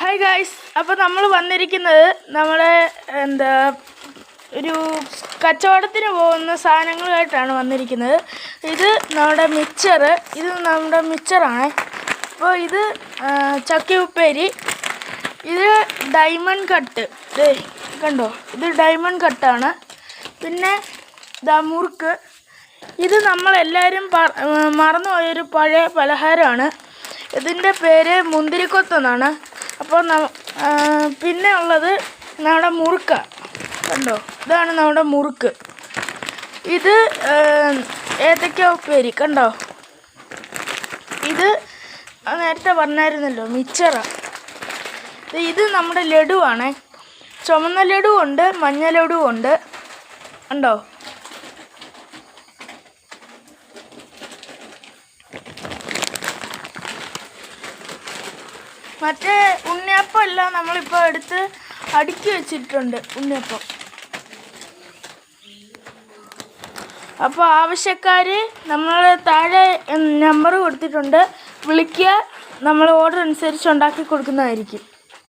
Hi guys, അപ്പോൾ നമ്മൾ വന്നിരിക്കുന്നത് നമ്മളെ ഒരു കച്ചവടത്തിന് പോകുന്ന സാധനങ്ങളുമായിട്ടാണ് വന്നിരിക്കുന്നത്. ഇത് നമ്മുടെ മിച്ചറാണ്. അപ്പോൾ ഇത് ചക്ക ഉപ്പേരി, ഇത് ഡയമണ്ട് കട്ട്, കണ്ടോ, ഇത് ഡയമണ്ട് കട്ടാണ്. പിന്നെ മുറുക്ക്, ഇത് നമ്മളെല്ലാവരും മറന്നുപോയൊരു പഴയ പലഹാരമാണ്. ഇതിൻ്റെ പേര് മുന്തിരിക്കൊത്തെന്നാണ്. അപ്പോൾ പിന്നെ ഉള്ളത് നമ്മുടെ മുറുക്ക, കണ്ടോ, ഇതാണ് നമ്മുടെ മുറുക്ക്. ഇത് ഏത്തക്ക ഉപ്പേരി, കണ്ടോ, ഇത് നേരത്തെ പറഞ്ഞായിരുന്നല്ലോ, മിച്ചറാണ്. ഇത് നമ്മുടെ ലഡുവാണ്. ചുമന്ന ലഡുവുണ്ട്, മഞ്ഞ ലഡുവുണ്ട്, കണ്ടോ. മറ്റേ ഉണ്ണിയപ്പം എല്ലാം നമ്മളിപ്പോൾ എടുത്ത് അടുക്കി വെച്ചിട്ടുണ്ട്, ഉണ്ണിയപ്പം. അപ്പോൾ ആവശ്യക്കാർ നമ്മൾ താഴെ നമ്പർ കൊടുത്തിട്ടുണ്ട്, വിളിക്കുക. നമ്മൾ ഓർഡർ അനുസരിച്ച് ഉണ്ടാക്കി കൊടുക്കുന്നതായിരിക്കും.